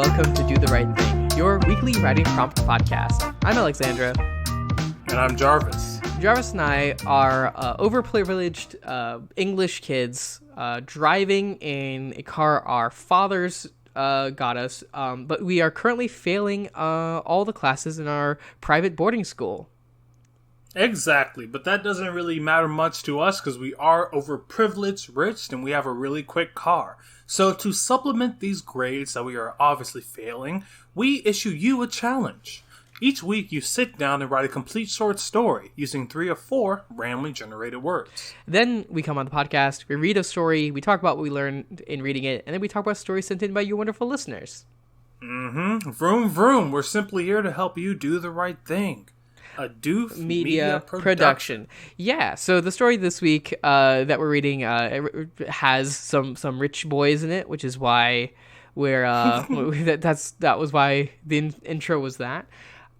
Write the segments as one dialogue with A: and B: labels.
A: welcome to Do the Right Thing, your weekly writing prompt podcast. I'm Alexandra.
B: And I'm Jarvis.
A: Jarvis and I are overprivileged English kids driving in a car our fathers got us, but we are currently failing all the classes in our private boarding school.
B: Exactly, but that doesn't really matter much to us because we are overprivileged, rich, and we have a really quick car. So to supplement these grades that we are obviously failing, we issue you a challenge. Each week you sit down and write a complete short story using 3 or 4 randomly generated words.
A: Then we come on the podcast, we read a story, we talk about what we learned in reading it, and then we talk about stories sent in by you wonderful listeners.
B: Vroom vroom, we're simply here to help you do the right thing. A Doof Media production.
A: Yeah, so the story this week that we're reading has some rich boys in it, which is why we're that was why the intro was that.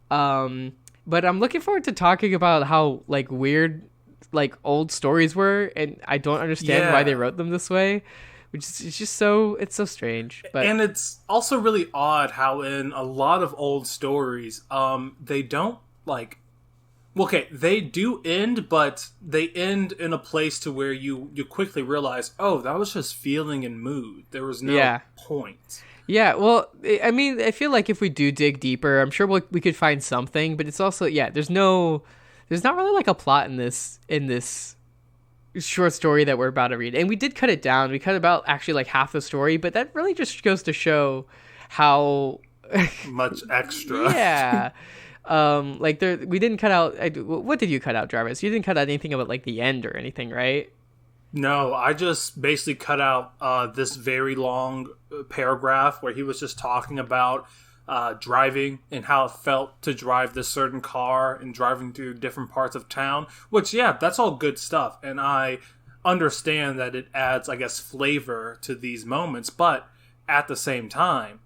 A: But I'm looking forward to talking about how like weird like old stories were, and I don't understand why they wrote them this way, which is just so strange. But
B: and it's also really odd how in a lot of old stories, they don't like. Okay, they do end, but they end in a place to where you quickly realize, oh, that was just feeling and mood. There was no point. Yeah,
A: well, I mean, I feel like if we do dig deeper, I'm sure we could find something, but it's also, there's not really like a plot in this short story that we're about to read. And we did cut it down. We cut about actually like half the story, but that really just goes to show how
B: much extra.
A: Yeah. We didn't cut out. What did you cut out, Jarvis? You didn't cut out anything about like the end or anything, right?
B: No, I just basically cut out this very long paragraph where he was just talking about driving and how it felt to drive this certain car and driving through different parts of town. Which, that's all good stuff, and I understand that it adds, I guess, flavor to these moments. But at the same time,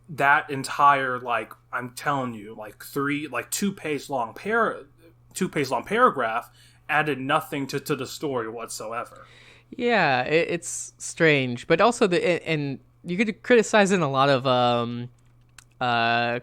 B: that entire, like, I'm telling you, like 2-page long paragraph added nothing to the story whatsoever.
A: Yeah, it's strange, but also and you could criticize it in a lot of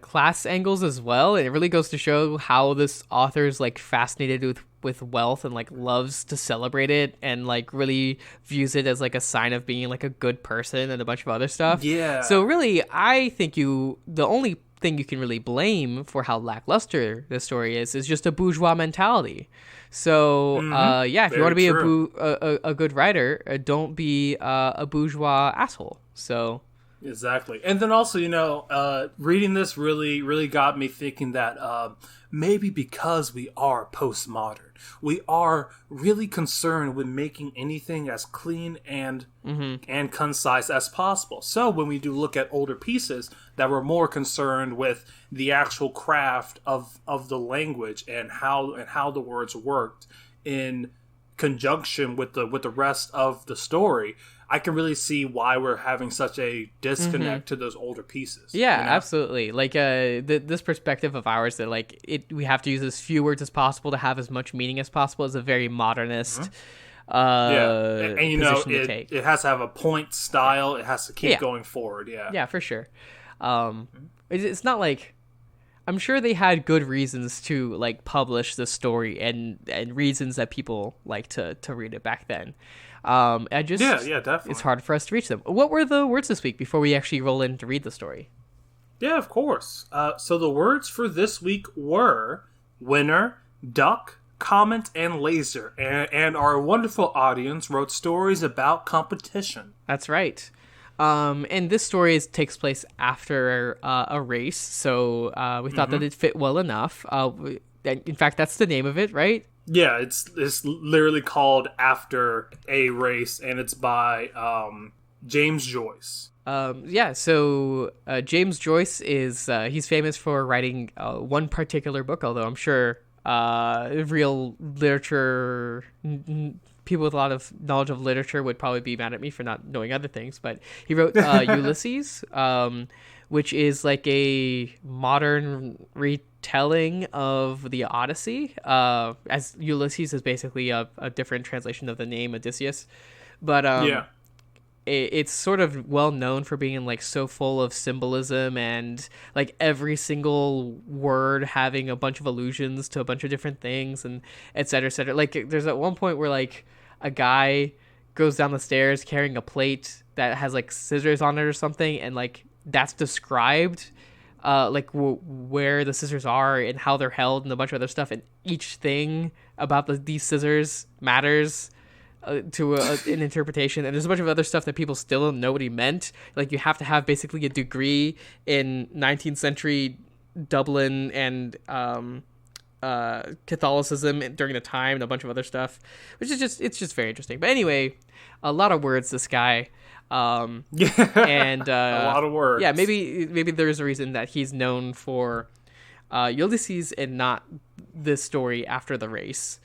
A: class angles as well. And it really goes to show how this author is like fascinated with wealth and like loves to celebrate it and like really views it as like a sign of being like a good person and a bunch of other stuff.
B: Yeah.
A: So really, I think the only thing you can really blame for how lackluster this story is just a bourgeois mentality. So if you want to be a good writer, don't be a bourgeois asshole. So
B: exactly. And then also, reading this really got me thinking that maybe because we are postmodern, we are really concerned with making anything as clean and concise as possible. So when we do look at older pieces that were more concerned with the actual craft of the language and how the words worked in conjunction with the rest of the story, I can really see why we're having such a disconnect to those older pieces.
A: Yeah, absolutely. Like this perspective of ours that like we have to use as few words as possible to have as much meaning as possible is a very modernist.
B: And it has to have a point style. It has to keep going forward. Yeah,
A: for sure. It's not like. I'm sure they had good reasons to like publish the story and reasons that people like to read it back then.
B: Definitely.
A: It's hard for us to reach them. What were the words this week before we actually roll in to read the story?
B: Yeah, of course. So the words for this week were winner, duck, comment, and laser. And our wonderful audience wrote stories about competition.
A: That's right. And this story takes place after a race, so we thought that it fit well enough. In fact, that's the name of it, right?
B: Yeah, it's literally called After a Race, and it's by James Joyce.
A: So James Joyce is he's famous for writing one particular book, although I'm sure real literature people with a lot of knowledge of literature would probably be mad at me for not knowing other things, but he wrote Ulysses, which is like a modern retelling of the Odyssey, as Ulysses is basically a different translation of the name Odysseus. But it's sort of well known for being like so full of symbolism and like every single word having a bunch of allusions to a bunch of different things and et cetera, et cetera. Like there's at one point where like a guy goes down the stairs carrying a plate that has like scissors on it or something, and like that's described like where the scissors are and how they're held and a bunch of other stuff, and each thing about these scissors matters to an interpretation. And there's a bunch of other stuff that people still don't know what he meant. Like you have to have basically a degree in 19th century Dublin and Catholicism during the time and a bunch of other stuff, which is it's just very interesting. But anyway, a lot of words, this guy.
B: Yeah,
A: and
B: a lot of words.
A: Yeah, maybe there's a reason that he's known for Ulysses and not this story after the race.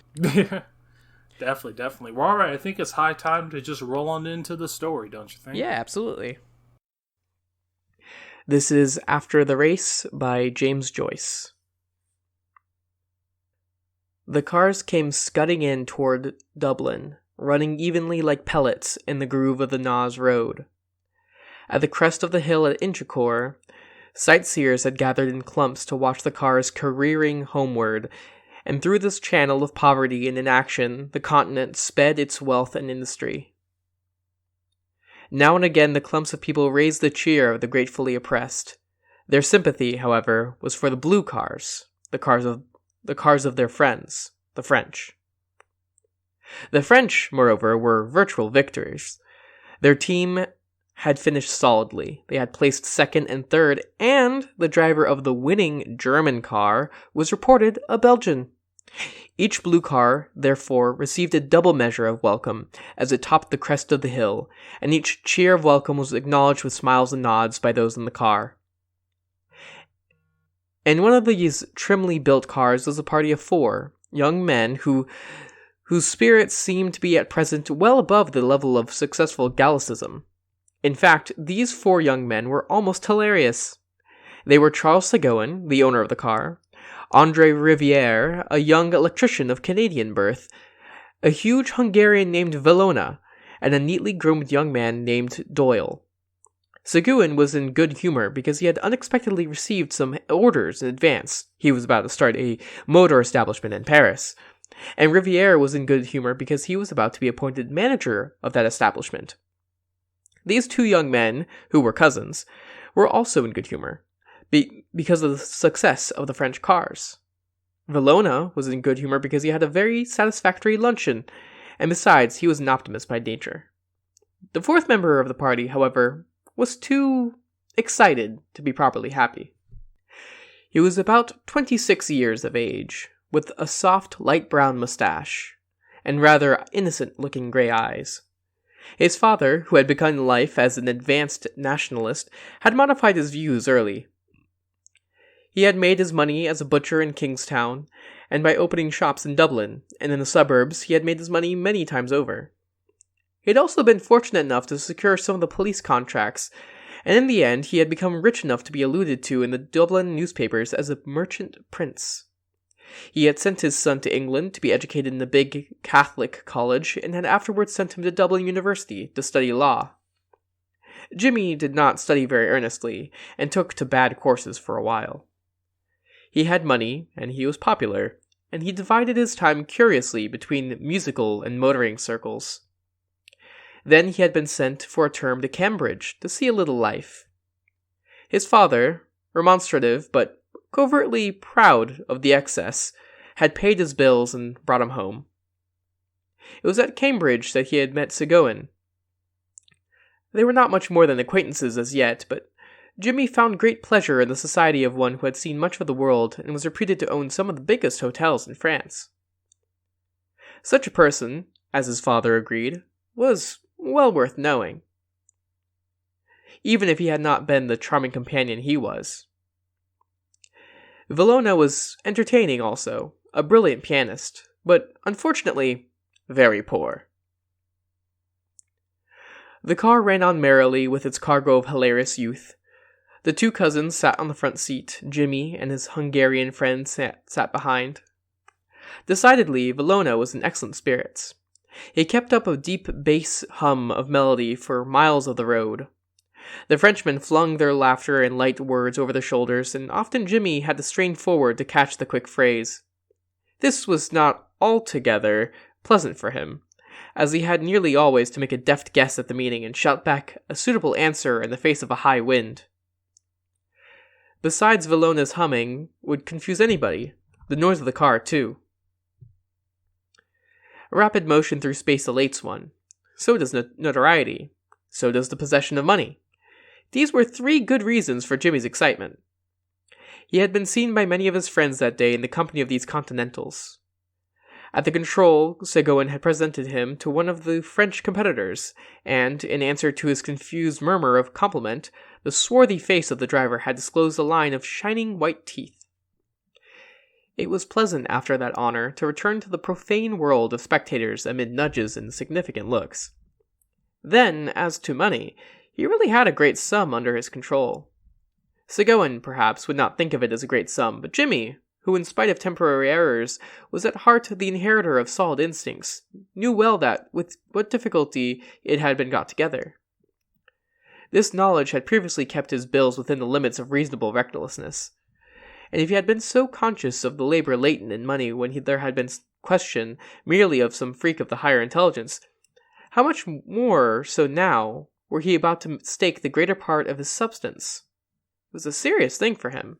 B: Definitely. Well, all right, I think it's high time to just roll on into the story, don't you think?
A: Yeah, absolutely. This is After the Race by James Joyce. The cars came scudding in toward Dublin, running evenly like pellets in the groove of the Naas Road. At the crest of the hill at Inchicore, sightseers had gathered in clumps to watch the cars careering homeward, and through this channel of poverty and inaction, the continent sped its wealth and industry. Now and again the clumps of people raised the cheer of the gratefully oppressed. Their sympathy, however, was for the blue cars, the cars of their friends, the French. The French, moreover, were virtual victors. Their team had finished solidly. They had placed second and third, and the driver of the winning German car was reported a Belgian. Each blue car, therefore, received a double measure of welcome as it topped the crest of the hill, and each cheer of welcome was acknowledged with smiles and nods by those in the car. In one of these trimly built cars was a party of 4 young men whose spirits seemed to be at present well above the level of successful Gallicism. In fact, these 4 young men were almost hilarious. They were Charles Seguin, the owner of the car, André Rivière, a young electrician of Canadian birth, a huge Hungarian named Villona, and a neatly groomed young man named Doyle. Seguin was in good humor because he had unexpectedly received some orders in advance. He was about to start a motor establishment in Paris. And Rivière was in good humor because he was about to be appointed manager of that establishment. These 2 young men, who were cousins, were also in good humor, because of the success of the French cars. Villona was in good humor because he had a very satisfactory luncheon, and besides, he was an optimist by nature. The 4th member of the party, however, was too excited to be properly happy. He was about 26 years of age, with a soft light brown mustache, and rather innocent-looking gray eyes. His father, who had begun life as an advanced nationalist, had modified his views early. He had made his money as a butcher in Kingstown, and by opening shops in Dublin, and in the suburbs he had made his money many times over. He had also been fortunate enough to secure some of the police contracts, and in the end he had become rich enough to be alluded to in the Dublin newspapers as a merchant prince. He had sent his son to England to be educated in a big Catholic college, and had afterwards sent him to Dublin University to study law. Jimmy did not study very earnestly, and took to bad courses for a while. He had money, and he was popular, and he divided his time curiously between musical and motoring circles. Then he had been sent for a term to Cambridge to see a little life. His father, remonstrative but covertly proud of the excess, had paid his bills and brought him home. It was at Cambridge that he had met Seguin. They were not much more than acquaintances as yet, but Jimmy found great pleasure in the society of one who had seen much of the world and was reputed to own some of the biggest hotels in France. Such a person, as his father agreed, was well worth knowing, even if he had not been the charming companion he was. Villona was entertaining also, a brilliant pianist, but unfortunately very poor. The car ran on merrily with its cargo of hilarious youth. The 2 cousins sat on the front seat. Jimmy and his Hungarian friend sat behind. Decidedly, Villona was in excellent spirits. He kept up a deep bass hum of melody for miles of the road. The Frenchmen flung their laughter and light words over their shoulders, and often Jimmy had to strain forward to catch the quick phrase. This was not altogether pleasant for him, as he had nearly always to make a deft guess at the meaning and shout back a suitable answer in the face of a high wind. Besides, Villona's humming would confuse anybody, the noise of the car, too. Rapid motion through space elates one. So does notoriety. So does the possession of money. These were 3 good reasons for Jimmy's excitement. He had been seen by many of his friends that day in the company of these Continentals. At the control, Seguin had presented him to one of the French competitors, and, in answer to his confused murmur of compliment, the swarthy face of the driver had disclosed a line of shining white teeth. It was pleasant after that honor to return to the profane world of spectators amid nudges and significant looks. Then, as to money, he really had a great sum under his control. Seguin, perhaps, would not think of it as a great sum, but Jimmy, who in spite of temporary errors was at heart the inheritor of solid instincts, knew well that, with what difficulty it had been got together. This knowledge had previously kept his bills within the limits of reasonable recklessness, and if he had been so conscious of the labor latent in money when there had been question merely of some freak of the higher intelligence, how much more so now were he about to stake the greater part of his substance? It was a serious thing for him.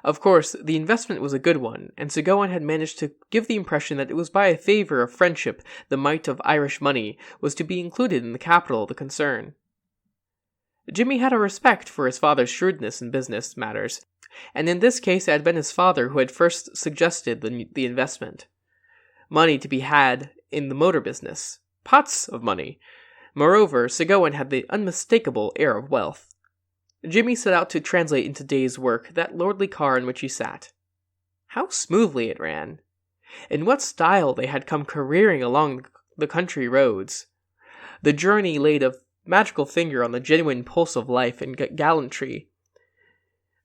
A: Of course, the investment was a good one, and Seguin had managed to give the impression that it was by a favor of friendship the mite of Irish money was to be included in the capital of the concern. Jimmy had a respect for his father's shrewdness in business matters, and in this case it had been his father who had first suggested the investment. Money to be had in the motor business. Pots of money. Moreover, Seguin had the unmistakable air of wealth. Jimmy set out to translate into day's work that lordly car in which he sat. How smoothly it ran! In what style they had come careering along the country roads! The journey laid a magical finger on the genuine pulse of life and gallantry.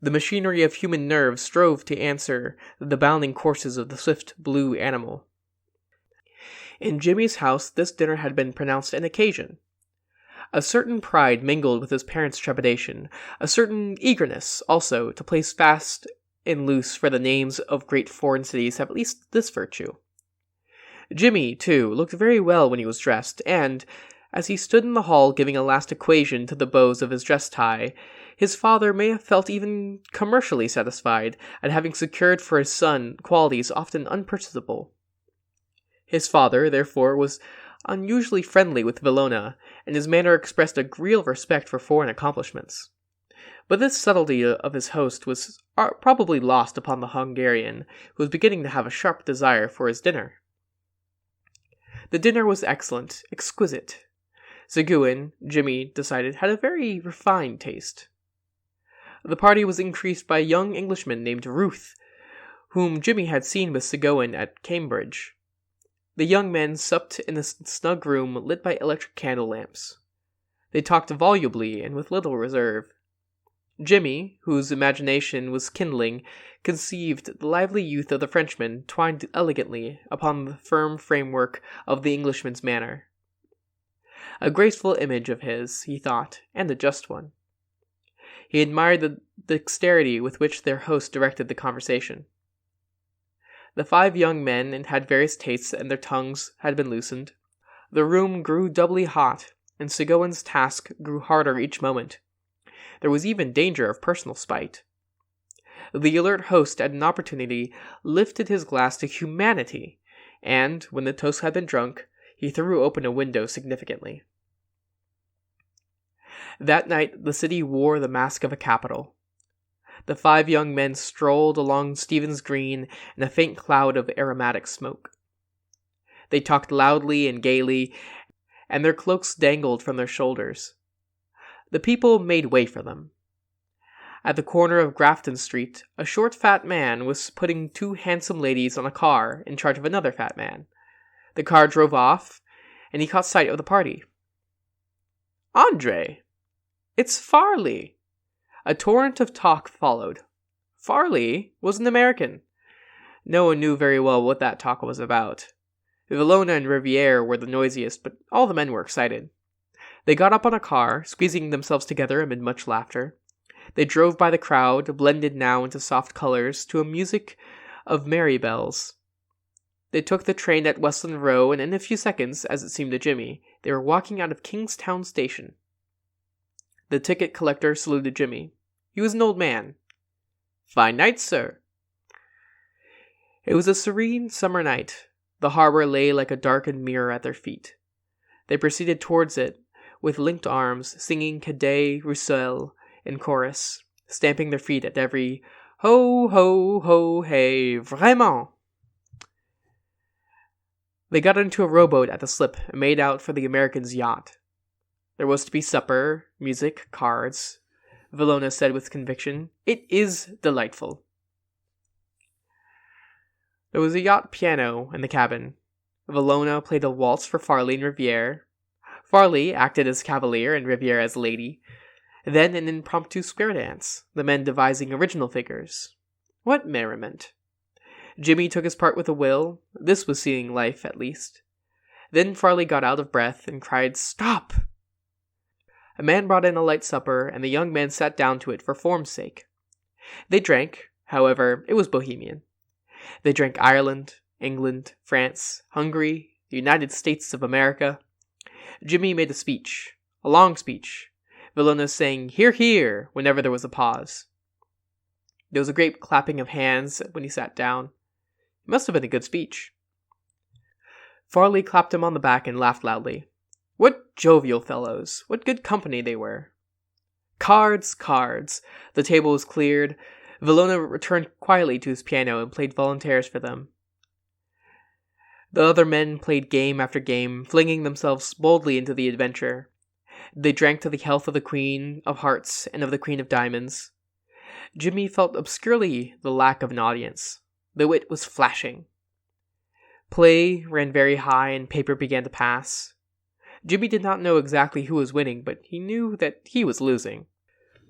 A: The machinery of human nerves strove to answer the bounding courses of the swift blue animal. In Jimmy's house this dinner had been pronounced an occasion. A certain pride mingled with his parents' trepidation, a certain eagerness, also, to place fast and loose for the names of great foreign cities have at least this virtue. Jimmy, too, looked very well when he was dressed, and, as he stood in the hall giving a last equation to the bows of his dress tie, his father may have felt even commercially satisfied at having secured for his son qualities often unpurchasable. His father, therefore, was unusually friendly with Villona, and his manner expressed a real respect for foreign accomplishments. But this subtlety of his host was probably lost upon the Hungarian, who was beginning to have a sharp desire for his dinner. The dinner was excellent, exquisite. Seguin, Jimmy decided, had a very refined taste. The party was increased by a young Englishman named Ruth, whom Jimmy had seen with Seguin at Cambridge. The young men supped in a snug room lit by electric candle lamps. They talked volubly and with little reserve. Jimmy, whose imagination was kindling, conceived the lively youth of the Frenchman twined elegantly upon the firm framework of the Englishman's manner. A graceful image of his, he thought, and a just one. He admired the dexterity with which their host directed the conversation. The 5 young men had various tastes, and their tongues had been loosened. The room grew doubly hot, and Seguin's task grew harder each moment. There was even danger of personal spite. The alert host, at an opportunity, lifted his glass to humanity, and, when the toast had been drunk, he threw open a window significantly. That night the city wore the mask of a capital. The 5 young men strolled along Stephen's Green in a faint cloud of aromatic smoke. They talked loudly and gaily, and their cloaks dangled from their shoulders. The people made way for them. At the corner of Grafton Street, a short fat man was putting 2 handsome ladies on a car in charge of another fat man. The car drove off, and he caught sight of the party. "Andre! It's Farley!" A torrent of talk followed. Farley was an American. No one knew very well what that talk was about. Villona and Riviere were the noisiest, but all the men were excited. They got up on a car, squeezing themselves together amid much laughter. They drove by the crowd, blended now into soft colors, to a music of merry bells. They took the train at Westland Row, and in a few seconds, as it seemed to Jimmy, they were walking out of Kingstown Station. The ticket collector saluted Jimmy. He was an old man. "Fine night, sir." It was a serene summer night. The harbor lay like a darkened mirror at their feet. They proceeded towards it, with linked arms, singing Cadet Roussel in chorus, stamping their feet at every ho, ho, ho, hey, vraiment. They got into a rowboat at the slip and made out for the American's yacht. There was to be supper, music, cards. Villona said with conviction, "It is delightful." There was a yacht piano in the cabin. Villona played a waltz for Farley and Riviere. Farley acted as cavalier and Riviere as lady. Then an impromptu square dance, the men devising original figures. What merriment! Jimmy took his part with a will. This was seeing life, at least. Then Farley got out of breath and cried, "Stop!" A man brought in a light supper, and the young men sat down to it for form's sake. They drank, however, it was bohemian. They drank Ireland, England, France, Hungary, the United States of America. Jimmy made a speech, a long speech, Villona saying, "Hear, hear," whenever there was a pause. There was a great clapping of hands when he sat down. It must have been a good speech. Farley clapped him on the back and laughed loudly. What jovial fellows! What good company they were! Cards, cards! The table was cleared. Villona returned quietly to his piano and played volontaires for them. The other men played game after game, flinging themselves boldly into the adventure. They drank to the health of the Queen of Hearts and of the Queen of Diamonds. Jimmy felt obscurely the lack of an audience. The wit was flashing. Play ran very high and paper began to pass. Jimmy did not know exactly who was winning, but he knew that he was losing.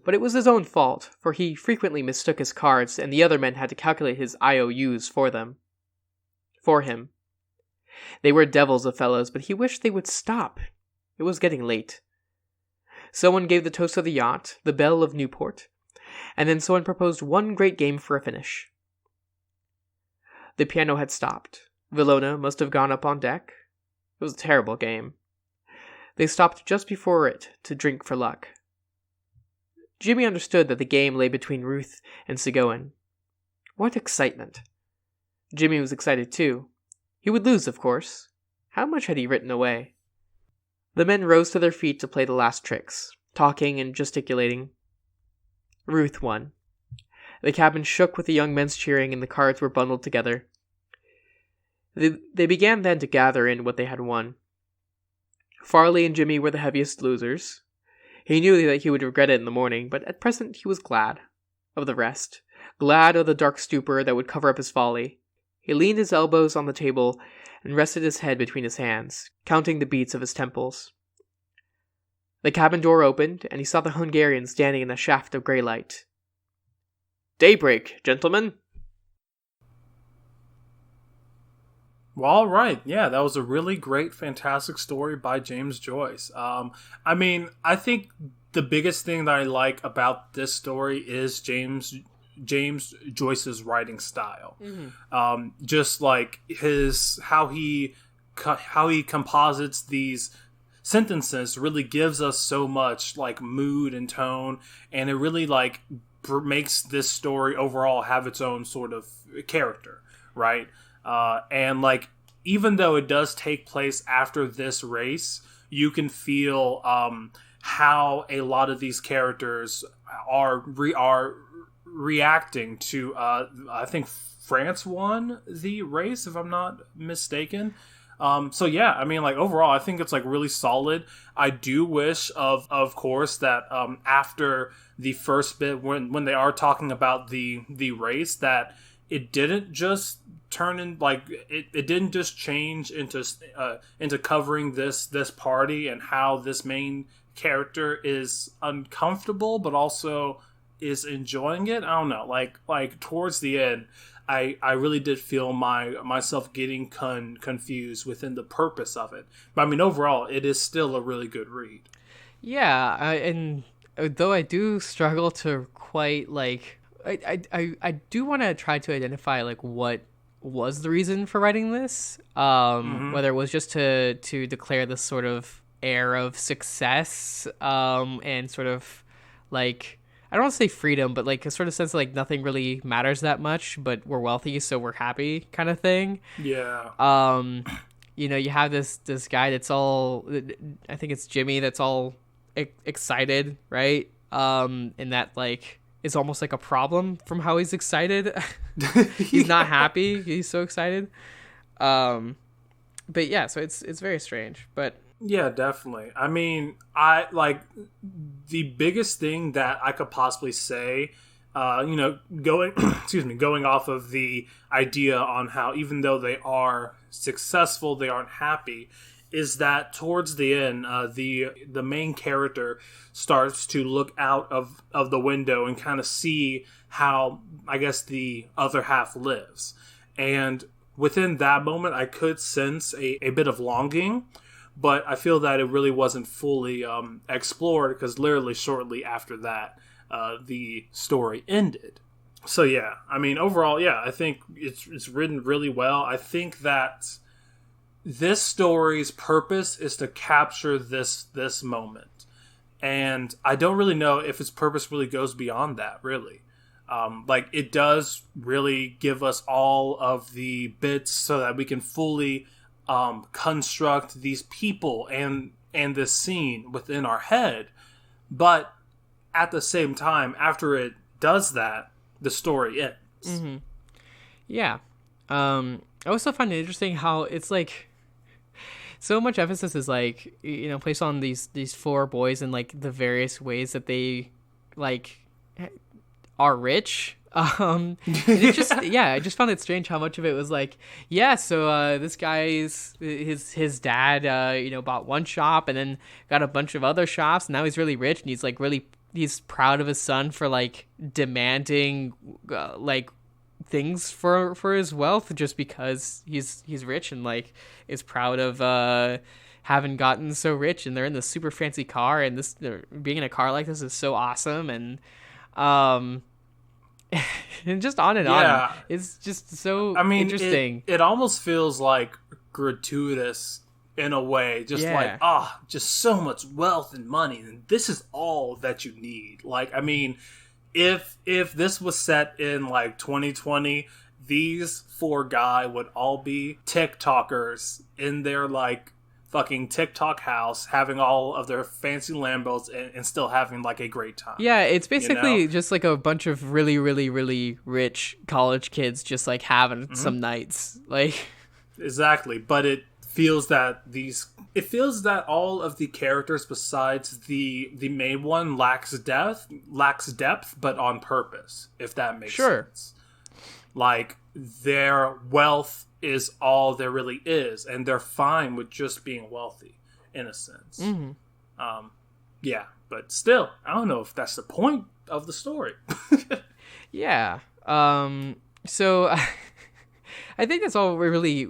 A: But it was his own fault, for he frequently mistook his cards, and the other men had to calculate his IOUs for him. They were devils of fellows, but he wished they would stop. It was getting late. Someone gave the toast of the yacht, the Belle of Newport, and then someone proposed one great game for a finish. The piano had stopped. Villona must have gone up on deck. It was a terrible game. They stopped just before it to drink for luck. Jimmy understood that the game lay between Ruth and Sigoan. What excitement! Jimmy was excited too. He would lose, of course. How much had he written away? The men rose to their feet to play the last tricks, talking and gesticulating. Ruth won. The cabin shook with the young men's cheering, and the cards were bundled together. They began then to gather in what they had won. Farley and Jimmy were the heaviest losers. He knew that he would regret it in the morning, but at present he was glad of the rest, glad of the dark stupor that would cover up his folly. He leaned his elbows on the table and rested his head between his hands, counting the beats of his temples. The cabin door opened, and he saw the Hungarian standing in a shaft of grey light. "Daybreak, gentlemen!"
B: Well, all right. Yeah, that was a really great, fantastic story by James Joyce. I think the biggest thing that I like about this story is James Joyce's writing style. Mm-hmm. Just like how he composites these sentences really gives us so much like mood and tone, and it really like makes this story overall have its own sort of character, right? And like, even though it does take place after this race, you can feel how a lot of these characters are reacting to. I think France won the race, if I'm not mistaken. So yeah, I mean, like overall, I think it's like really solid. I do wish, of course, that after the first bit, when they are talking about the race, that it didn't just turn in like it didn't just change into covering this party and how this main character is uncomfortable but also is enjoying it. I don't know. Like towards the end, I really did feel myself getting confused within the purpose of it. But I mean, overall, it is still a really good read.
A: Yeah, and though I do struggle to quite like, I do want to try to identify like what was the reason for writing this. Whether it was just to declare this sort of air of success, and sort of like, I don't want to say freedom, but like a sort of sense of like nothing really matters that much, but we're wealthy, so we're happy kind of thing.
B: Yeah.
A: You have this guy that's all, I think it's Jimmy, that's all excited, right? And that like is almost like a problem from how he's excited. He's not happy. He's so excited. But yeah, so it's very strange, but
B: Yeah, definitely. I mean, I like the biggest thing that I could possibly say, going, excuse me, going off of the idea on how even though they are successful, they aren't happy, is that towards the end, the main character starts to look out of the window and kind of see how, I guess, the other half lives. And within that moment, I could sense a bit of longing, but I feel that it really wasn't fully explored because literally shortly after that, the story ended. So yeah, I mean, overall, yeah, I think it's written really well. I think that this story's purpose is to capture this moment, and I don't really know if its purpose really goes beyond that. Really, like it does really give us all of the bits so that we can fully construct these people and this scene within our head. But at the same time, after it does that, the story ends.
A: Mm-hmm. Yeah. I also find it interesting how it's like so much emphasis is like, placed on these four boys and like the various ways that they like are rich. And it just I just found it strange how much of it was like, so this guy's his dad bought one shop and then got a bunch of other shops, and now he's really rich and he's like he's proud of his son for like demanding like things for his wealth just because he's rich, and like is proud of having gotten so rich, and they're in this super fancy car, and being in a car like this is so awesome, and and just on and on. It's just so interesting.
B: It almost feels like gratuitous in a way, just like just so much wealth and money, and this is all that you need. Like, I mean, if this was set in like 2020, these four guys would all be TikTokers in their like fucking TikTok house, having all of their fancy Lambos and still having like a great time.
A: Yeah, it's basically just like a bunch of really, really, really rich college kids just like having some nights. Like,
B: exactly. But it feels that all of the characters besides the main one lacks depth, but on purpose, if that makes sense. Like, their wealth is all there really is, and they're fine with just being wealthy, in a sense. Mm-hmm. But still, I don't know if that's the point of the story.
A: Yeah. So I think that's all we really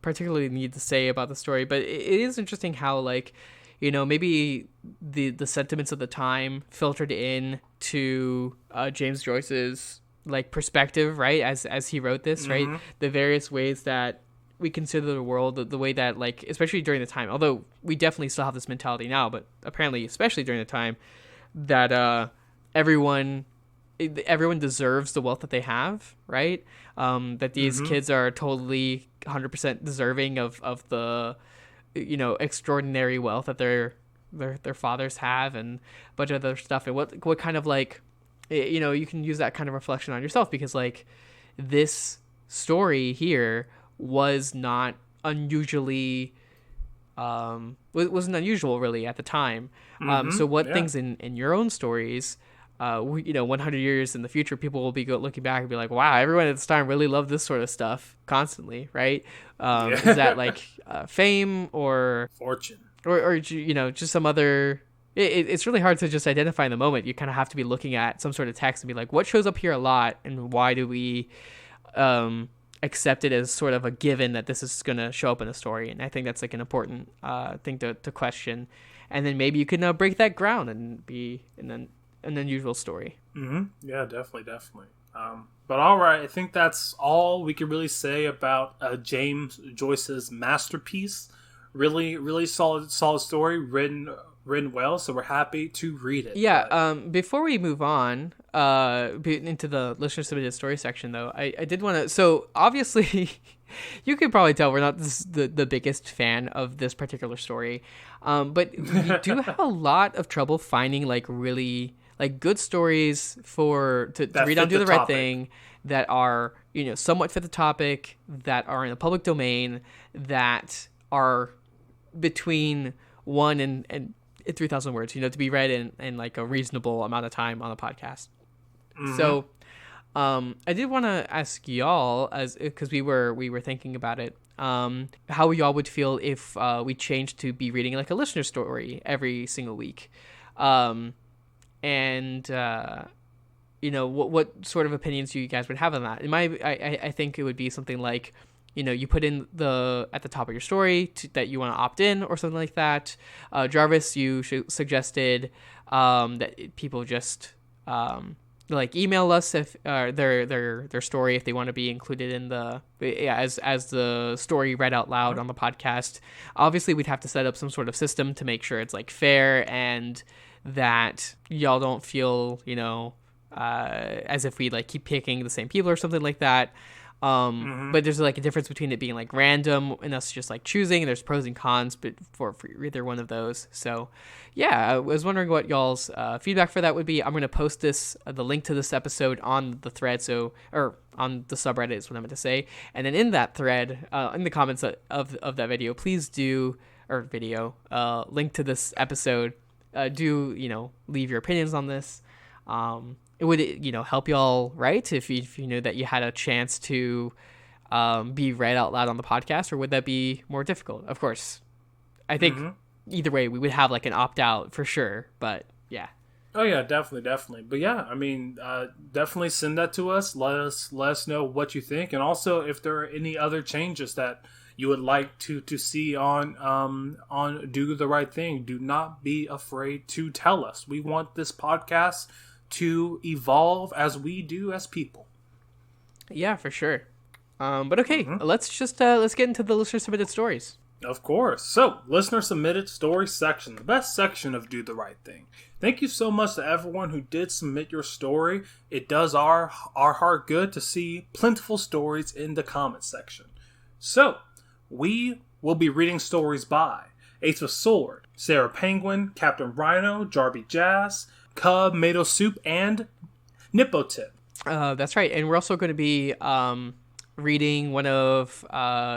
A: particularly need to say about the story, but it is interesting how, like, maybe the sentiments of the time filtered in to James Joyce's like perspective, right, as he wrote this, right? The various ways that we consider the world, the way that, like, especially during the time, although we definitely still have this mentality now, but apparently especially during the time, that everyone deserves the wealth that they have, right? That these kids are totally 100% deserving of the extraordinary wealth that their fathers have, and a bunch of other stuff, and what kind of like, you can use that kind of reflection on yourself, because like this story here was not unusually wasn't unusual really at the time. So what things in your own stories, 100 years in the future, people will be looking back and be like, wow, everyone at this time really loved this sort of stuff constantly, right? Is that like fame or
B: fortune,
A: or just some other it's really hard to just identify in the moment. You kind of have to be looking at some sort of text and be like, what shows up here a lot, and why do we accept it as sort of a given that this is going to show up in a story? And I think that's like an important thing to question. And then maybe you can break that ground and be an unusual story.
B: Mm-hmm. Yeah, definitely. But all right, I think that's all we can really say about James Joyce's masterpiece. Really, really solid story, written well. So we're happy to read it.
A: Yeah. Before we move on into the listener submitted story section, though, I did want to. So obviously, you can probably tell we're not the biggest fan of this particular story, but we do have a lot of trouble finding like really like good stories to read on Do the Right Thing that are, you know, somewhat fit the topic, that are in the public domain, that are between 1 and 3,000 words, you know, to be read in like a reasonable amount of time on a podcast. Mm-hmm. So I did want to ask y'all, because we were thinking about it, how y'all would feel if we changed to be reading like a listener story every single week. And you know, what sort of opinions you guys would have on that? I think it would be something like, you know, you put in at the top of your story that you want to opt in or something like that. Jarvis, you suggested that people just like email us if their story if they want to be included in as the story read out loud on the podcast. Obviously, we'd have to set up some sort of system to make sure it's like fair and that y'all don't feel, you know, as if we like keep picking the same people or something like that. But there's like a difference between it being like random and us just like choosing. There's pros and cons, but for either one of those. So yeah, I was wondering what y'all's feedback for that would be. I'm going to post the link to this episode on the thread. Or on the subreddit is what I meant to say. And then in that thread, in the comments of that video, please do, or video, link to this episode. Do, you know, leave your opinions on this. It would, you know, help y'all, right? If you know that you had a chance to be read out loud on the podcast, or would that be more difficult? Of course, I think either way we would have like an opt out for sure. But yeah.
B: Oh yeah, definitely. But yeah, I mean, definitely send that to us. Let us know what you think, and also if there are any other changes that you would like to see on Do the Right Thing. Do not be afraid to tell us. We want this podcast to evolve as we do as people.
A: Yeah, for sure. But okay, let's get into the listener submitted stories.
B: Of course. So, listener submitted story section, the best section of Do the Right Thing. Thank you so much to everyone who did submit your story. It does our heart good to see plentiful stories in the comment section. So, we will be reading stories by Ace of Sword, Sarah Penguin, Captain Rhino, Jarby Jazz, Cub, Mato Soup, and Nippotip.
A: That's right. And we're also going to be reading one of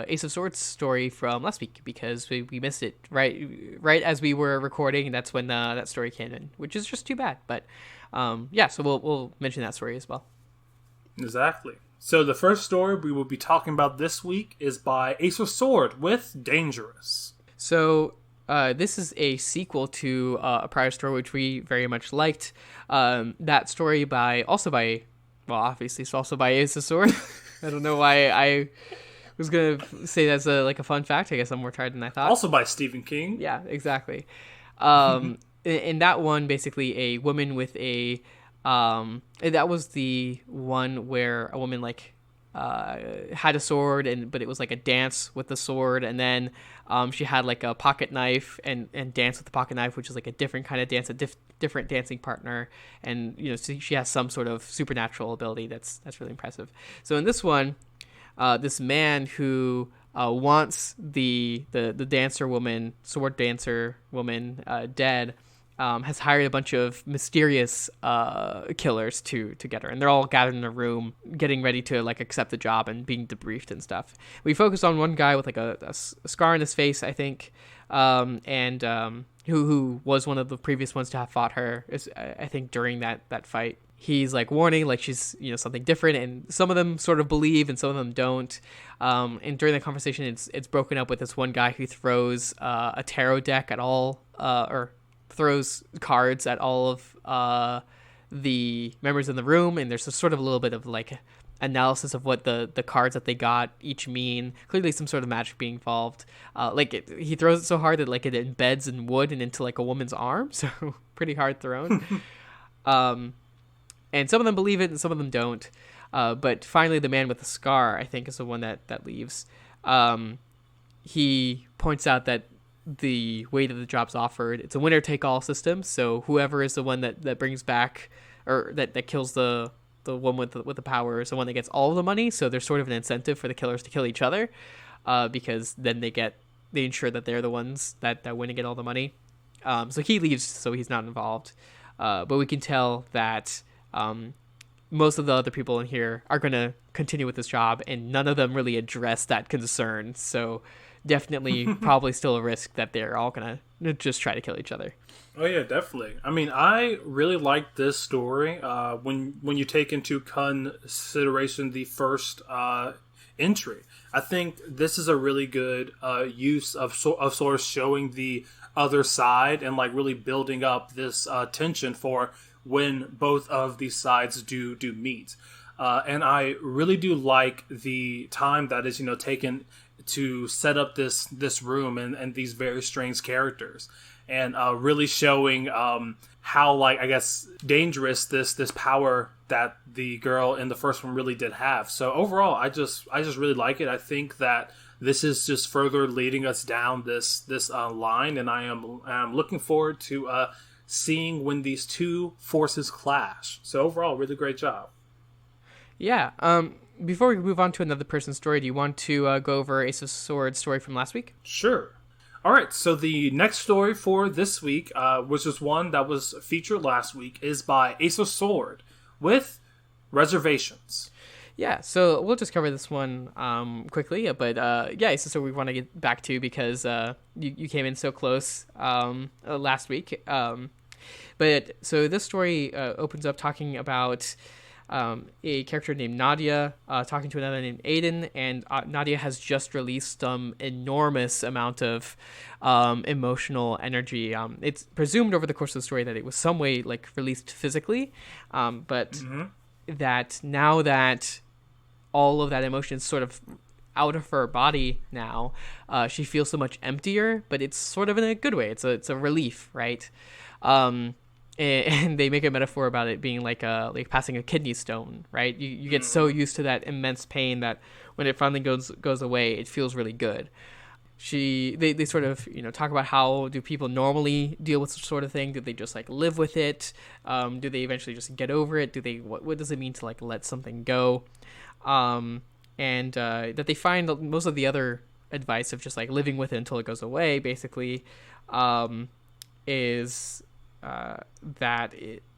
A: Ace of Swords' story from last week because we missed it right as we were recording. That's when that story came in, which is just too bad. But yeah, so we'll mention that story as well.
B: Exactly. So the first story we will be talking about this week is by Ace of Sword with Dangerous.
A: So this is a sequel to a prior story which we very much liked. That story obviously it's also by Ace of Sword. I don't know why I was going to say that's a fun fact. I guess I'm more tired than I thought.
B: Also by Stephen King.
A: Yeah, exactly. In that one, basically a woman with a... that was the one where a woman had a sword, but it was like a dance with the sword, and then she had like a pocket knife and dance with the pocket knife, which is like a different kind of dance, different dancing partner, and you know, so she has some sort of supernatural ability that's really impressive. So in this one, this man who wants the dancer woman, sword dancer woman, dead, has hired a bunch of mysterious killers to get her, and they're all gathered in a room getting ready to accept the job and being debriefed and stuff. We focus on one guy with a scar on his face, I think, and who was one of the previous ones to have fought her, I think, during that fight. He's warning she's something different, and some of them sort of believe and some of them don't. And during the conversation, it's broken up with this one guy who throws a tarot deck at all, or throws cards at all of the members in the room, and there's a sort of a little bit of like analysis of what the cards that they got each mean. Clearly some sort of magic being involved. He throws it so hard that like it embeds in wood and into like a woman's arm, so pretty hard thrown. And some of them believe it and some of them don't. But finally the man with the scar, I think, is the one that leaves. He points out that the way that the job's offered, it's a winner take all system, so whoever is the one that brings back or that kills the one with the power is the one that gets all of the money. So there's sort of an incentive for the killers to kill each other, because then they ensure that they're the ones that win and get all the money. So he leaves, so he's not involved. But we can tell that most of the other people in here are going to continue with this job, and none of them really address that concern. So definitely probably still a risk that they're all going to just try to kill each other.
B: Oh yeah, definitely. I mean, I really like this story when you take into consideration the first entry. I think this is a really good use of sort of showing the other side and like really building up this tension for when both of these sides do meet. And I really do like the time that is taken to set up this room and these very strange characters, and really showing how, like, I guess, dangerous this power that the girl in the first one really did have. So overall, I just really like it. I think that this is just further leading us down this line, and I'm looking forward to seeing when these two forces clash. So overall, really great job.
A: Yeah. Before we move on to another person's story, do you want to go over Ace of Swords' story from last week?
B: Sure. All right, so the next story for this week, which is one that was featured last week, is by Ace of Sword with reservations.
A: Yeah, so we'll just cover this one quickly, but yeah, Ace of Sword we want to get back to because you came in so close last week. But so this story opens up talking about a character named Nadia talking to another named Aiden, and Nadia has just released some enormous amount of emotional energy. It's presumed over the course of the story that it was some way like released physically, but that now that all of that emotion is sort of out of her body now, she feels so much emptier, but it's sort of in a good way. It's a relief, right? And they make a metaphor about it being like passing a kidney stone, right? You get so used to that immense pain that when it finally goes away, it feels really good. They sort of talk about how do people normally deal with this sort of thing? Do they just like live with it? Do they eventually just get over it? What does it mean to like let something go? And that they find most of the other advice of just like living with it until it goes away, basically, is that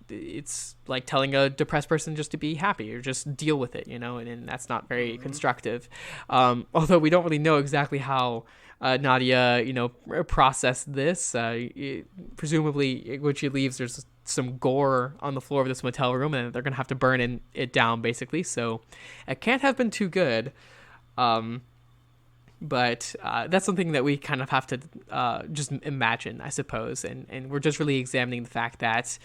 A: it's like telling a depressed person just to be happy or just deal with it, and that's not very constructive. Although we don't really know exactly how Nadia, processed this. Presumably when she leaves, there's some gore on the floor of this motel room, and they're going to have to burn it down, basically. So it can't have been too good. But that's something that we kind of have to just imagine, I suppose. And we're just really examining the fact that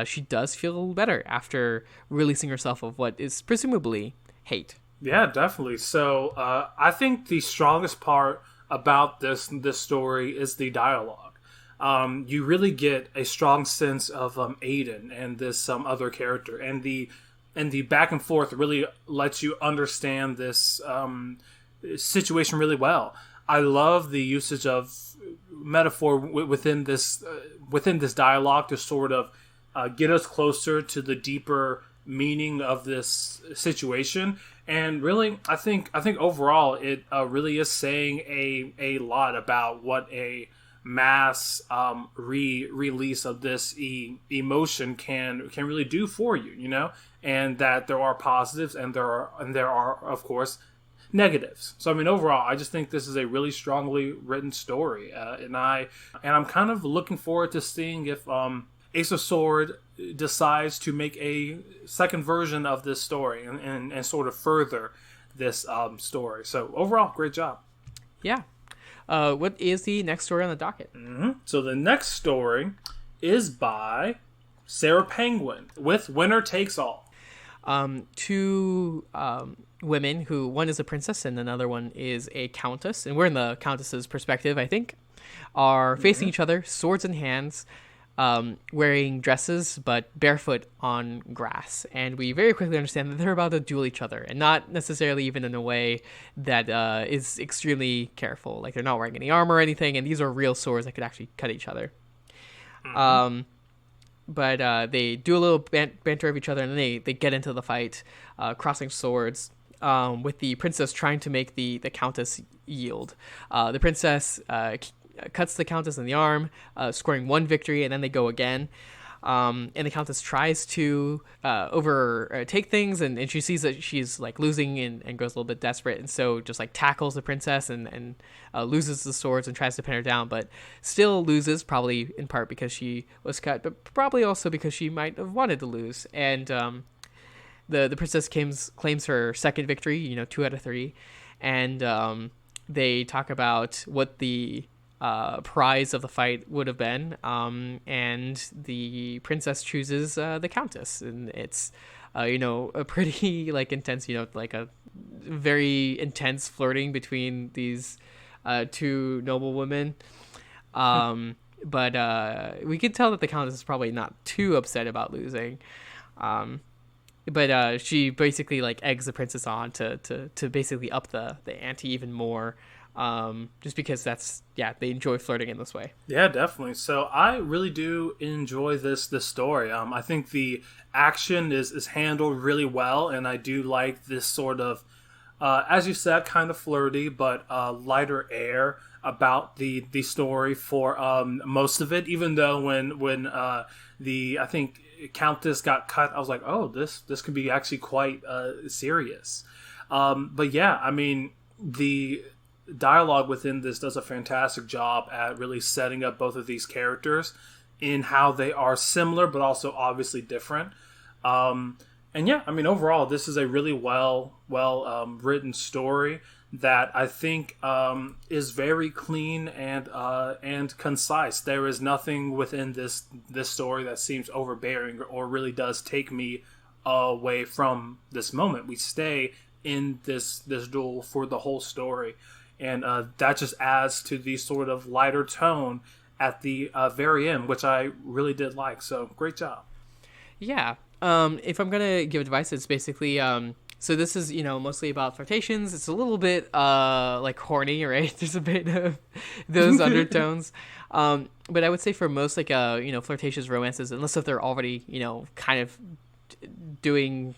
A: she does feel better after releasing herself of what is presumably hate.
B: Yeah, definitely. So I think the strongest part about this story is the dialogue. You really get a strong sense of Aiden and this other character. And the back and forth really lets you understand this situation really well. I love the usage of metaphor within this dialogue to sort of get us closer to the deeper meaning of this situation. And really, I think overall it really is saying a lot about what a mass release of this emotion can really do for you, and that there are positives and there are of course negatives. So I mean, overall, I just think this is a really strongly written story, and I'm kind of looking forward to seeing if Ace of Sword decides to make a second version of this story and sort of further this story. So overall, great job.
A: Yeah. What is the next story on the docket?
B: So the next story is by Sarah Penguin with Winner Takes All.
A: Two women who, one is a princess and another one is a countess, and we're in the countess's perspective, I think, are facing each other, swords in hands, wearing dresses but barefoot on grass. And we very quickly understand that they're about to duel each other, and not necessarily even in a way that is extremely careful. Like, they're not wearing any armor or anything, and these are real swords that could actually cut each other. But they do a little banter of each other, and then they get into the fight, crossing swords, with the princess trying to make the countess yield. The princess cuts the countess in the arm, scoring one victory, and then they go again. And the countess tries to overtake things, and she sees that she's like losing and goes a little bit desperate, and so just like tackles the princess and loses the swords and tries to pin her down, but still loses, probably in part because she was cut, but probably also because she might have wanted to lose. And the princess claims her second victory, 2 out of 3, and they talk about what the prize of the fight would have been, and the princess chooses the countess, and it's a pretty like intense, like a very intense flirting between these two noble women, but we can tell that the countess is probably not too upset about losing, but she basically like eggs the princess on to basically up the ante even more. Just because they enjoy flirting in this way.
B: Yeah, definitely. So I really do enjoy this story. I think the action is handled really well, and I do like this sort of, as you said, kind of flirty, but lighter air about the story for most of it. Even though when I think Countess got cut, I was like, oh, this could be actually quite serious. But yeah, I mean, the dialogue within this does a fantastic job at really setting up both of these characters in how they are similar but also obviously different. And yeah, I mean, overall this is a really well written story that I think is very clean and concise. There is nothing within this story that seems overbearing or really does take me away from this moment. We stay in this duel for the whole story. And that just adds to the sort of lighter tone at the very end, which I really did like. So, great job.
A: Yeah. If I'm going to give advice, it's basically... so this is, mostly about flirtations. It's a little bit like horny, right? There's a bit of those undertones. But I would say for most like, flirtatious romances, unless if they're already, kind of doing...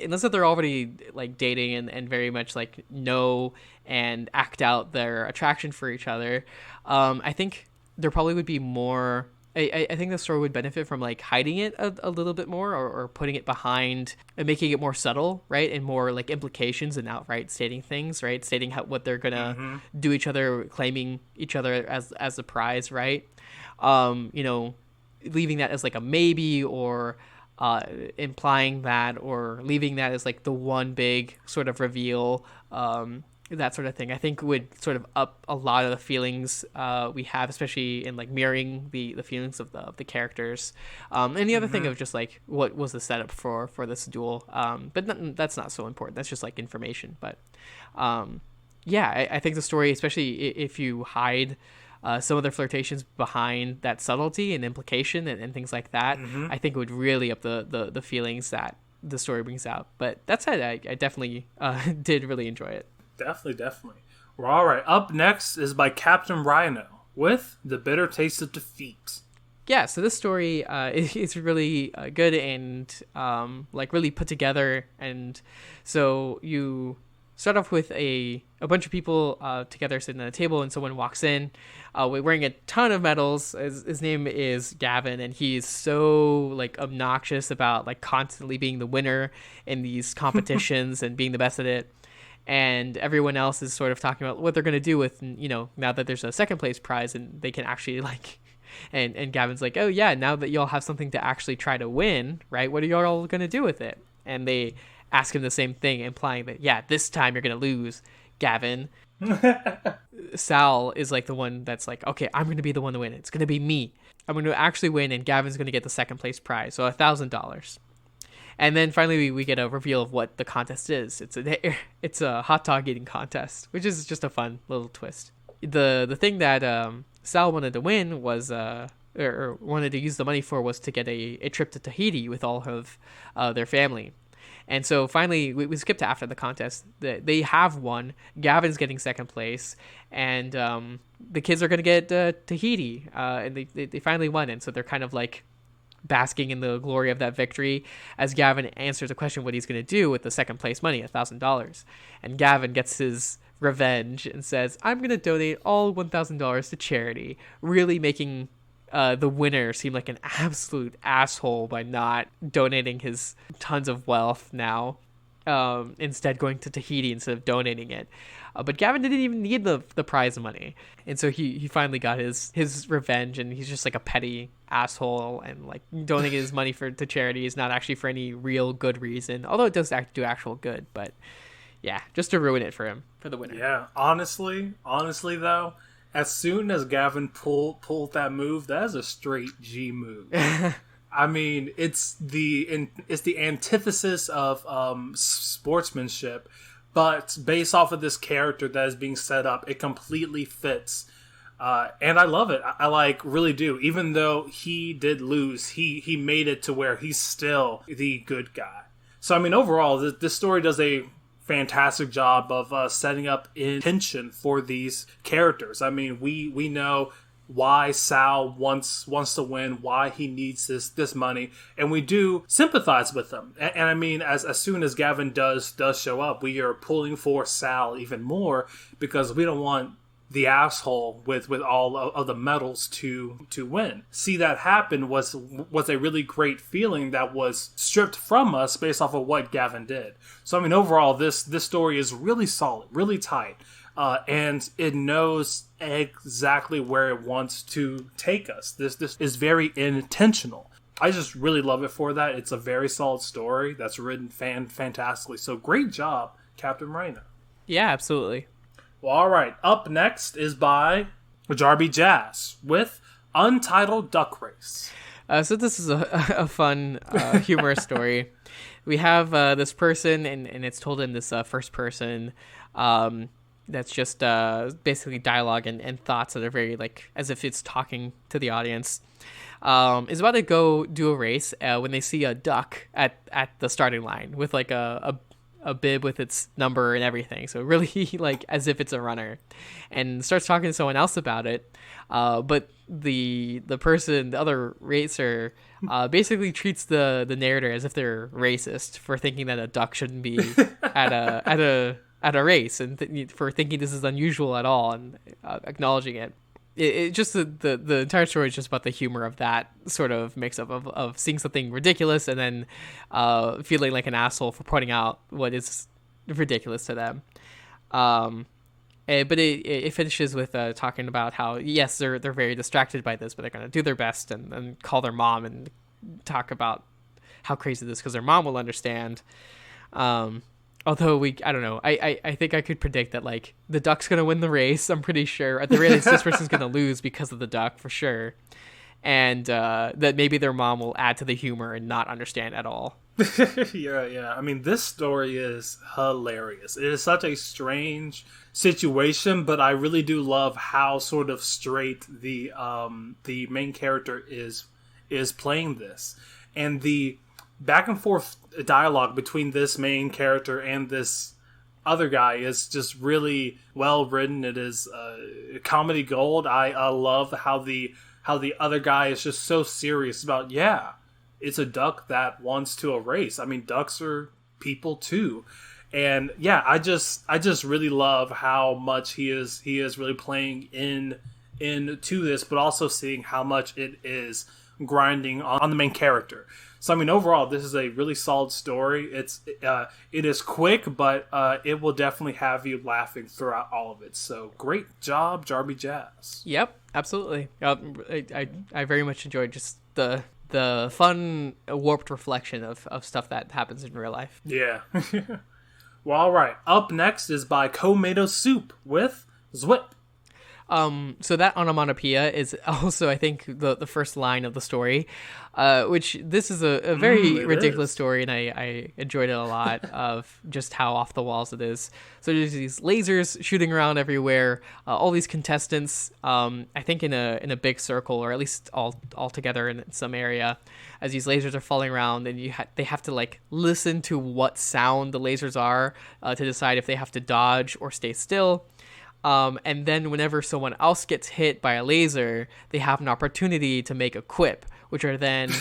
A: Unless that they're already like dating and very much like know and act out their attraction for each other, I think there probably would be more. I think the story would benefit from like hiding it a little bit more, or putting it behind and making it more subtle, right? And more like implications and outright stating things, right? Stating what they're gonna do each other, claiming each other as a prize, right? Leaving that as like a maybe, or implying that, or leaving that as like the one big sort of reveal, that sort of thing, I think would sort of up a lot of the feelings we have, especially in like mirroring the feelings of the characters. And the other thing of just like what was the setup for this duel, but that's not so important. That's just like information. But I think the story, especially if you hide some of their flirtations behind that subtlety and implication and things like that, I think it would really up the feelings that the story brings out. But that said, I definitely did really enjoy it.
B: Definitely. Well, all right. Up next is by Captain Rhino with The Bitter Taste of Defeat.
A: Yeah, so this story is really good and like really put together. And so you start off with a bunch of people together sitting at a table, and someone walks in wearing a ton of medals. His name is Gavin, and he's so like obnoxious about like constantly being the winner in these competitions and being the best at it. And everyone else is sort of talking about what they're going to do with, now that there's a second place prize and they can actually like, and Gavin's like, oh yeah, now that y'all have something to actually try to win, right? What are y'all going to do with it? And they ask him the same thing, implying that, yeah, this time you're going to lose, Gavin. Sal is like the one that's like, okay, I'm going to be the one to win. It's going to be me. I'm going to actually win, and Gavin's going to get the second place prize, so $1,000. And then finally we get a reveal of what the contest is. It's a hot dog eating contest, which is just a fun little twist. The thing that Sal wanted to win was or wanted to use the money for was to get a trip to Tahiti with all of their family. And so finally we skipped to after the contest. They have won. Gavin's getting second place, and the kids are going to get Tahiti, and they finally won. And so they're kind of like basking in the glory of that victory as Gavin answers a question what he's going to do with the second place money, $1,000. And Gavin gets his revenge and says, I'm going to donate all $1,000 to charity, really making the winner seem like an absolute asshole by not donating his tons of wealth now, instead going to Tahiti instead of donating it. But Gavin didn't even need the prize money. And so he finally got his revenge, and he's just like a petty asshole, and like donating his money to charity is not actually for any real good reason, although it does do actual good. But yeah, just to ruin it for him, for the winner.
B: Yeah, honestly though, as soon as Gavin pulled that move, that is a straight G move. I mean, it's the antithesis of sportsmanship, but based off of this character that is being set up, it completely fits. And I love it. I like really do. Even though he did lose, he made it to where he's still the good guy. So I mean, overall, this story does a fantastic job of setting up intention for these characters. I mean, we know why Sal wants to win, why he needs this money, and we do sympathize with him. And I mean, as soon as Gavin does show up, we are pulling for Sal even more, because we don't want the asshole with all of the medals to win. See that happen was a really great feeling that was stripped from us based off of what Gavin did. So I mean, overall, this story is really solid, really tight, and it knows exactly where it wants to take us. This is very intentional. I just really love it for that. It's a very solid story that's written fantastically. So great job, Captain Rhino.
A: Yeah, absolutely.
B: Well, all right. Up next is by Jarby Jazz with Untitled Duck Race.
A: So this is a fun, humorous story. We have this person, and it's told in this first person. That's just basically dialogue and thoughts that are very like as if it's talking to the audience. Is about to go do a race when they see a duck at the starting line with like a bib with its number and everything, so really like as if it's a runner, and starts talking to someone else about it, but the other racer basically treats the narrator as if they're racist for thinking that a duck shouldn't be at a race, and for thinking this is unusual at all, and acknowledging it. It just the entire story is just about the humor of that sort of mix-up of seeing something ridiculous and then feeling like an asshole for pointing out what is ridiculous to them. But it finishes with talking about how, yes, they're very distracted by this, but they're going to do their best and call their mom and talk about how crazy this is, because their mom will understand. Although I don't know. I think I could predict that like the duck's gonna win the race. I'm pretty sure. At the very least, this person's gonna lose because of the duck for sure, and that maybe their mom will add to the humor and not understand at all.
B: Yeah. I mean, this story is hilarious. It is such a strange situation, but I really do love how sort of straight the main character is playing this, and the back and forth dialogue between this main character and this other guy is just really well written. It is comedy gold. I love how the other guy is just so serious about, yeah, it's a duck that wants to a race. I mean, ducks are people too. And yeah, I just really love how much he is really playing into this, but also seeing how much it is grinding on the main character. So I mean, overall, this is a really solid story. It is quick, but it will definitely have you laughing throughout all of it. So great job, Jarby Jazz.
A: Yep, absolutely. I very much enjoyed just the fun, warped reflection of stuff that happens in real life.
B: Yeah. Well, all right. Up next is by Tomato Soup with Zwip.
A: So that onomatopoeia is also, I think, the first line of the story, which this is a very ridiculous story, and I enjoyed it a lot of just how off the walls it is. So there's these lasers shooting around everywhere, all these contestants, I think in a big circle, or at least all together in some area, as these lasers are falling around, and they have to like listen to what sound the lasers are to decide if they have to dodge or stay still. And then whenever someone else gets hit by a laser, they have an opportunity to make a quip, which are then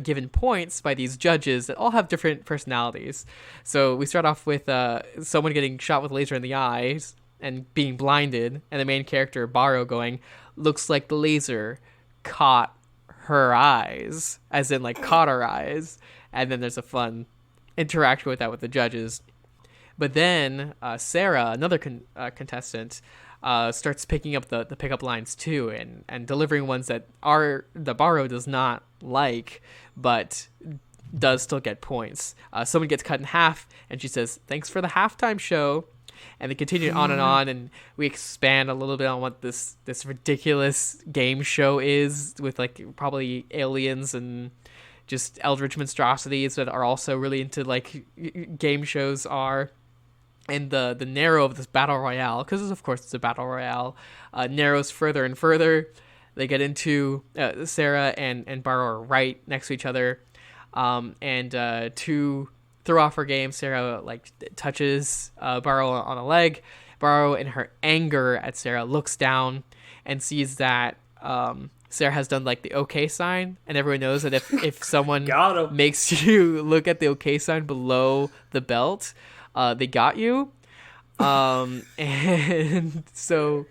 A: given points by these judges that all have different personalities. So we start off with someone getting shot with a laser in the eyes and being blinded, and the main character, Barrow, going, "Looks like the laser caught her eyes," as in like caught her eyes. And then there's a fun interaction with that with the judges. But then Sarah, another contestant, starts picking up the pickup lines too, and delivering ones that Barrow does not like, but does still get points. Someone gets cut in half, and she says, "Thanks for the halftime show." And they continue on, and we expand a little bit on what this ridiculous game show is, with like probably aliens and just eldritch monstrosities that are also really into like game shows are. And the narrow of this battle royale, because of course it's a battle royale, narrows further and further. They get into Sarah and Barrow are right next to each other, and to throw off her game, Sarah like touches Barrow on a leg. Barrow, in her anger at Sarah, looks down and sees that Sarah has done like the OK sign, and everyone knows that if someone makes you look at the OK sign below the belt, they got you. And so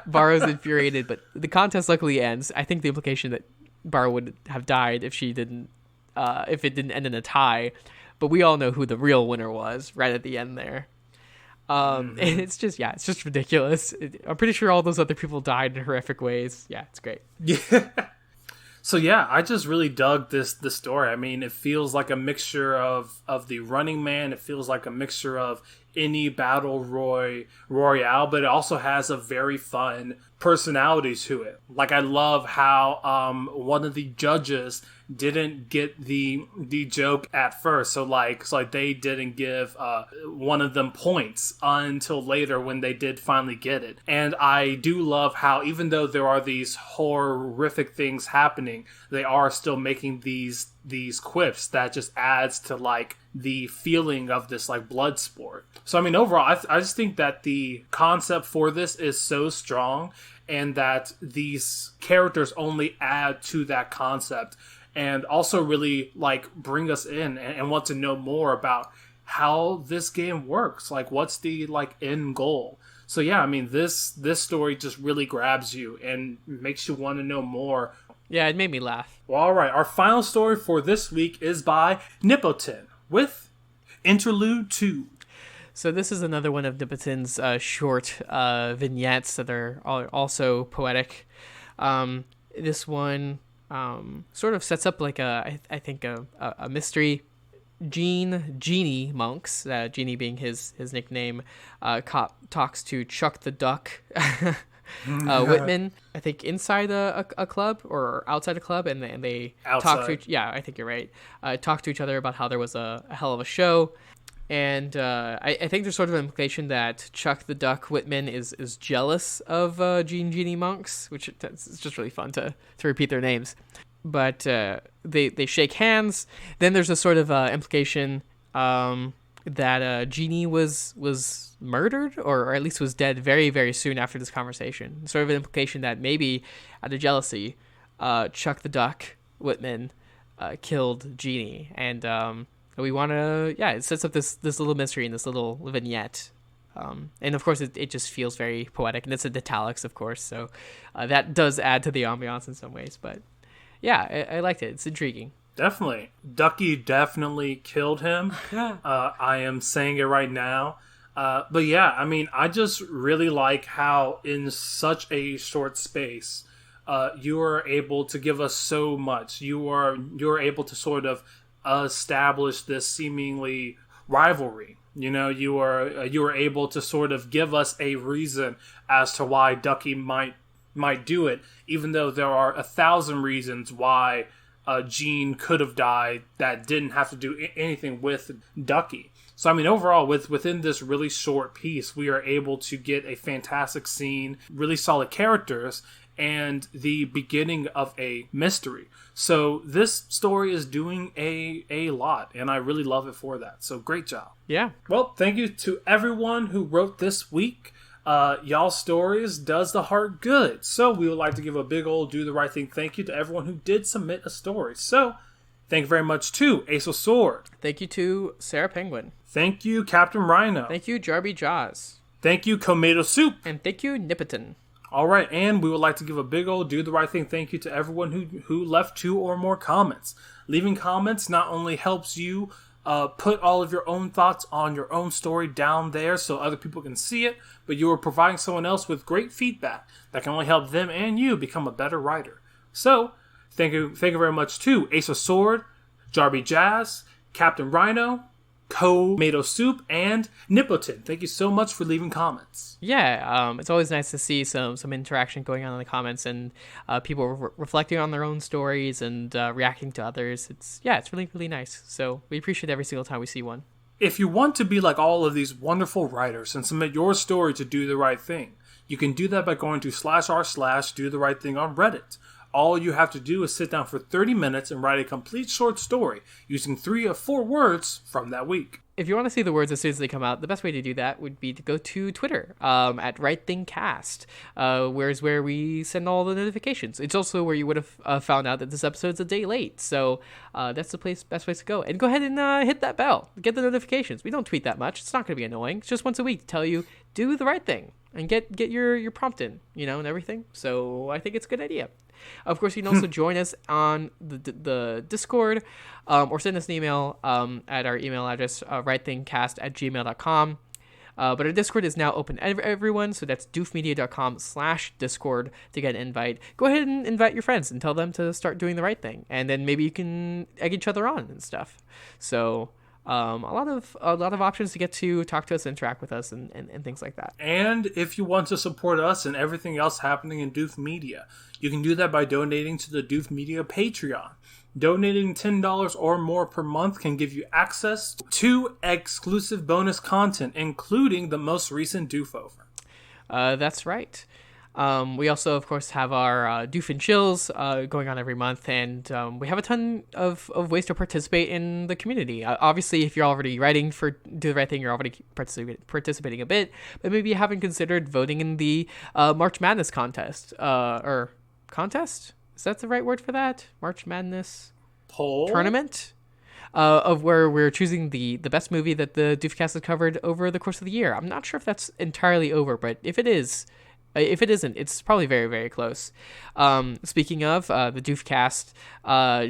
A: Barrow's infuriated, but the contest luckily ends. I think the implication that Barrow would have died if it didn't end in a tie, but we all know who the real winner was right at the end there. And it's just ridiculous. I'm pretty sure all those other people died in horrific ways. Yeah, it's great.
B: Yeah. So yeah, I just really dug this story. I mean, it feels like a mixture of the Running Man. It feels like a mixture of any battle royale, but it also has a very fun personality to it. Like, I love how one of the judges didn't get the joke at first, so they didn't give one of them points until later when they did finally get it. And I do love how, even though there are these horrific things happening, they are still making these quips that just adds to like the feeling of this like blood sport. So I mean, overall, I just think that the concept for this is so strong, and that these characters only add to that concept, and also really like bring us in and want to know more about how this game works. Like, what's the like end goal? So yeah, I mean, this story just really grabs you and makes you want to know more.
A: Yeah, it made me laugh.
B: Well, all right, our final story for this week is by Nipotin with Interlude 2.
A: So this is another one of Nipotin's short vignettes that are also poetic. This one sort of sets up like I think a mystery. Genie monks, Genie being his nickname, talks to Chuck the Duck Whitman, I think inside a club or outside a club, and they talk to I think you're right. Talk to each other about how there was a hell of a show. And I think there's sort of an implication that Chuck the Duck Whitman is jealous of Genie monks, which it's just really fun to repeat their names. But they shake hands. Then there's a sort of implication that Genie was murdered, or at least was dead very, very soon after this conversation. Sort of an implication that maybe out of jealousy, Chuck the Duck Whitman killed Genie. And we want to, it sets up this little mystery in this little vignette. And of course, it just feels very poetic, and it's in italics, of course. So that does add to the ambiance in some ways. But yeah, I liked it. It's intriguing.
B: Definitely. Ducky definitely killed him. I am saying it right now. But yeah, I mean, I just really like how in such a short space, you are able to give us so much. You're able to sort of establish this seemingly rivalry You know, you were able to sort of give us a reason as to why Ducky might do it, even though there are 1,000 reasons why Gene could have died that didn't have to do anything with Ducky. So, I mean, overall, within this really short piece, we are able to get a fantastic scene, really solid characters, and the beginning of a mystery. So this story is doing a lot, and I really love it for that. So great job.
A: Yeah.
B: Well, thank you to everyone who wrote this week. Y'all stories does the heart good. So we would like to give a big old do the right thing thank you to everyone who did submit a story. So thank you very much to Ace of Sword.
A: Thank you to Sarah Penguin.
B: Thank you, Captain Rhino.
A: Thank you, Jarby Jaws.
B: Thank you, Tomato Soup.
A: And thank you, Nipiton.
B: All right, and we would like to give a big old do the right thing thank you to everyone who left 2 or more comments. Leaving comments not only helps you put all of your own thoughts on your own story down there so other people can see it, but you are providing someone else with great feedback that can only help them and you become a better writer. So, thank you very much to Ace of Sword, Jarby Jazz, Captain Rhino, Tomato Soup, and Nipotin. Thank you so much for leaving comments.
A: Yeah, it's always nice to see some interaction going on in the comments and people reflecting on their own stories and reacting to others. It's really, really nice. So we appreciate every single time we see one.
B: If you want to be like all of these wonderful writers and submit your story to Do the Right Thing, you can do that by going to /r/Do the Right Thing on Reddit. All you have to do is sit down for 30 minutes and write a complete short story using 3 or 4 words from that week.
A: If you want to see the words as soon as they come out, the best way to do that would be to go to Twitter at RightThingCast, where we send all the notifications. It's also where you would have found out that this episode's a day late. So that's the best place to go. And go ahead and hit that bell. Get the notifications. We don't tweet that much. It's not going to be annoying. It's just once a week to tell you, do the right thing and get your prompt in, and everything. So I think it's a good idea. Of course, you can also join us on the Discord or send us an email at our email address, rightthingcast@gmail.com. But our Discord is now open to everyone, so that's doofmedia.com/Discord to get an invite. Go ahead and invite your friends and tell them to start doing the right thing. And then maybe you can egg each other on and stuff. So a lot of options to get to talk to us, interact with us, and things like that.
B: And if you want to support us and everything else happening in Doof Media, you can do that by donating to the Doof Media Patreon. Donating $10 or more per month can give you access to exclusive bonus content, including the most recent Doof Over.
A: That's right. We also, of course, have our Doof and Chills going on every month, and we have a ton of ways to participate in the community. Obviously, if you're already writing for Do the Right Thing, you're already participating a bit, but maybe you haven't considered voting in the March Madness contest. Or contest? Is that the right word for that? March Madness
B: poll? Tournament?
A: Of where we're choosing the best movie that the Doofcast has covered over the course of the year. I'm not sure if that's entirely over, but if it isn't, it's probably very, very close. Speaking of, the Doofcast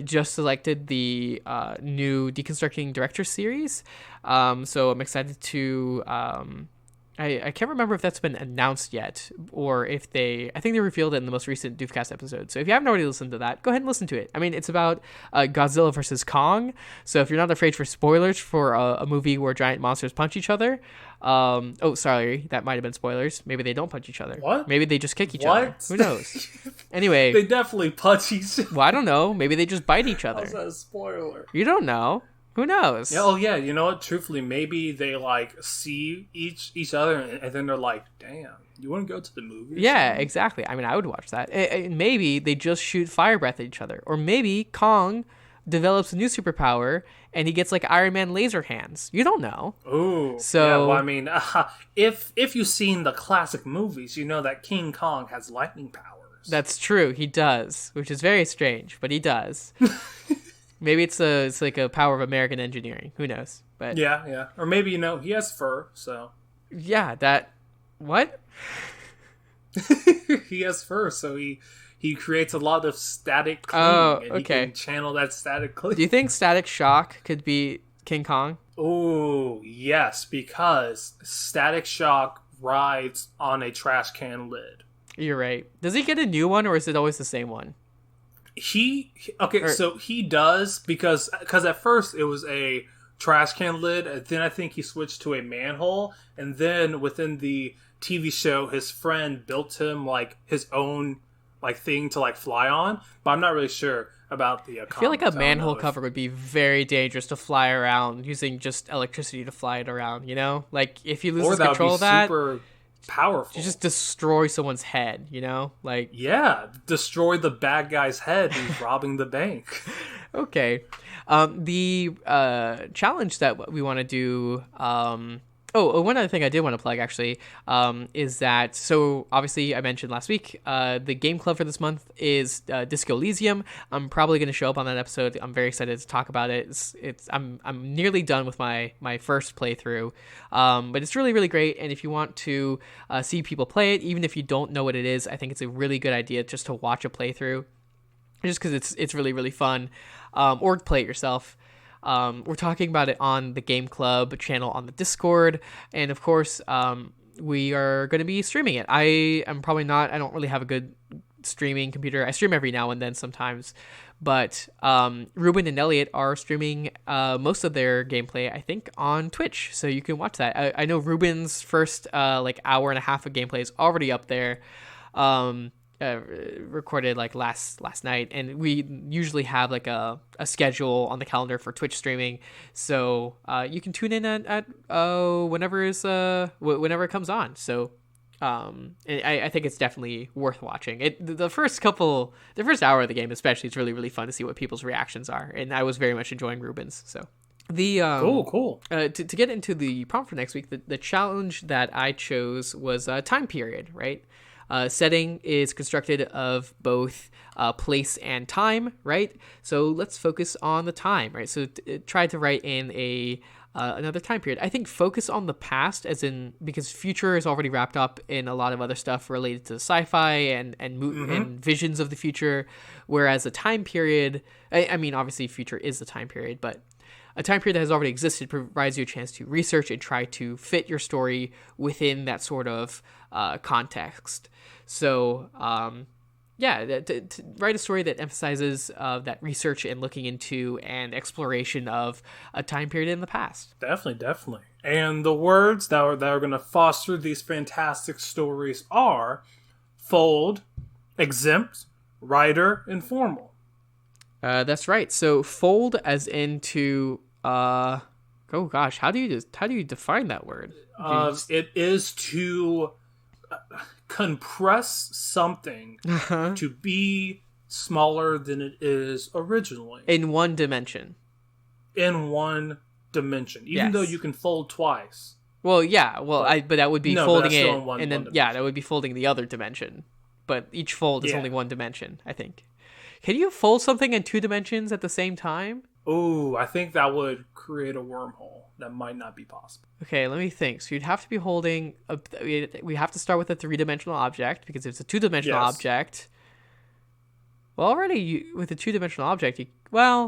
A: just selected the new Deconstructing Directors series. So I'm excited to... I can't remember if that's been announced yet, or if I think they revealed it in the most recent Doofcast episode. So if you haven't already listened to that, go ahead and listen to it. I mean, it's about Godzilla versus Kong. So if you're not afraid for spoilers for a movie where giant monsters punch each other, sorry, that might have been spoilers. Maybe they don't punch each other.
B: What?
A: Maybe they just kick each other. Who knows? Anyway.
B: They definitely punch each other.
A: Well, I don't know. Maybe they just bite each other.
B: How's that a spoiler?
A: You don't know. Who knows?
B: Yeah, yeah. You know what? Truthfully, maybe they see each other, and then they're like, "Damn, you want to go to the movie?"
A: Yeah, exactly. I mean, I would watch that. Maybe they just shoot fire breath at each other, or maybe Kong develops a new superpower and he gets like Iron Man laser hands. You don't know.
B: Ooh.
A: So
B: yeah, well, I mean, if you've seen the classic movies, you know that King Kong has lightning powers.
A: That's true. He does, which is very strange, but he does. Maybe it's like a power of American engineering. Who knows? But
B: yeah. Or maybe, he has fur, so.
A: Yeah, what?
B: He has fur, so he creates a lot of static clean.
A: Oh,
B: and
A: okay.
B: He can channel that static clean.
A: Do you think Static Shock could be King Kong?
B: Oh, yes, because Static Shock rides on a trash can lid.
A: You're right. Does he get a new one, or is it always the same one?
B: So he does, because at first it was a trash can lid, and then I think he switched to a manhole, and then within the TV show, his friend built him like his own like thing to like fly on, but I'm not really sure about the
A: I feel like a
B: comics.
A: manhole cover would be very dangerous to fly around using just electricity to fly it around, you know? Like, if you lose control of that,
B: super powerful.
A: you just destroy someone's head, you know? Like,
B: yeah, destroy the bad guy's head who's robbing the bank.
A: Okay. The challenge that we want to do... one other thing I did want to plug, actually, is that, so obviously I mentioned last week, the game club for this month is Disco Elysium. I'm probably going to show up on that episode. I'm very excited to talk about it. I'm nearly done with my first playthrough, but it's really, really great. And if you want to see people play it, even if you don't know what it is, I think it's a really good idea just to watch a playthrough, just because it's really, really fun, or play it yourself. We're talking about it on the Game Club channel on the Discord, and of course, we are going to be streaming it. I don't really have a good streaming computer. I stream every now and then sometimes, but Ruben and Elliot are streaming most of their gameplay, I think, on Twitch, so you can watch that. I know Ruben's first like hour and a half of gameplay is already up there. Recorded like last night, and we usually have like a schedule on the calendar for Twitch streaming, so you can tune in at whenever it comes on. So I think it's definitely worth watching. The first hour of the game especially, it's really, really fun to see what people's reactions are, and I was very much enjoying Ruben's. So the
B: cool.
A: To get into the prompt for next week, the challenge that I chose was time period, right? Setting is constructed of both place and time, right? So let's focus on the time, right? So try to write in another time period. I think focus on the past, as in, because future is already wrapped up in a lot of other stuff related to sci-fi and visions of the future, whereas a time period, I mean, obviously future is the time period, but a time period that has already existed provides you a chance to research and try to fit your story within that sort of context. So, to write a story that emphasizes that research and looking into and exploration of a time period in the past.
B: Definitely. And the words that are going to foster these fantastic stories are fold, exempt, writer, and formal.
A: That's right. So fold as into oh gosh, how do you define that word?
B: It is to compress something to be smaller than it is originally.
A: In one dimension. Even though you can fold twice. Well, yeah. Well, but that would be folding it, and then that would be folding the other dimension. But each fold is only one dimension, I think. Can you fold something in two dimensions at the same time?
B: Oh, I think that would create a wormhole. That might not be possible.
A: Okay, let me think. So you'd have to be holding... we have to start with a three-dimensional object, because if it's a two-dimensional object... Well, already with a two-dimensional object,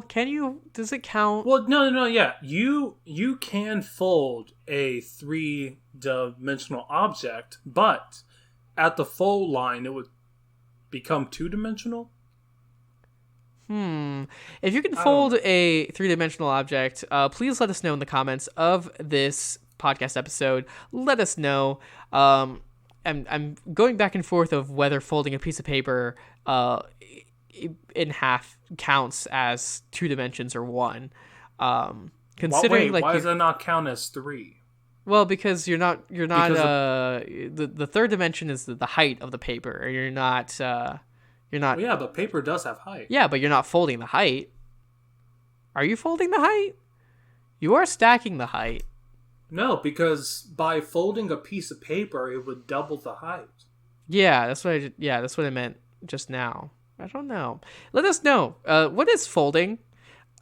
A: can you... Does it count?
B: Well, no, yeah. You can fold a three-dimensional object, but at the fold line, it would become two-dimensional?
A: If you can fold a three-dimensional object, please let us know in the comments of this podcast episode. Let us know. I'm going back and forth of whether folding a piece of paper in half counts as two dimensions or one. Considering
B: why does that not count as three?
A: Well, because you're not the third dimension is the height of the paper. You're not.
B: Well, yeah, but paper does have height.
A: Yeah, but you're not folding the height. Are you folding the height? You are stacking the height.
B: No, because by folding a piece of paper, it would double the height.
A: Yeah, that's what I meant just now. I don't know. Let us know. What is folding?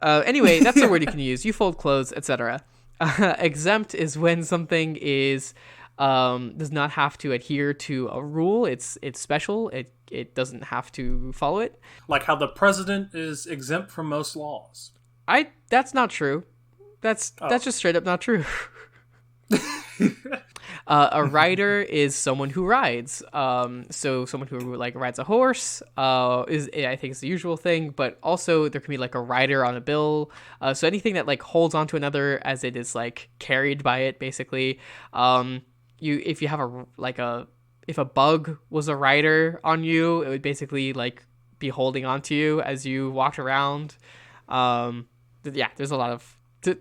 A: Anyway, that's a word you can use. You fold clothes, etc. Exempt is when something is does not have to adhere to a rule. It's special. It doesn't have to follow it.
B: Like how the president is exempt from most laws.
A: That's not true. That's just straight up not true. A rider is someone who rides. So someone who like rides a horse is, I think, is the usual thing. But also there can be like a rider on a bill. So anything that like holds onto another as it is like carried by it, basically. If you have if a bug was a rider on you, it would basically like be holding onto you as you walked around. There's a lot of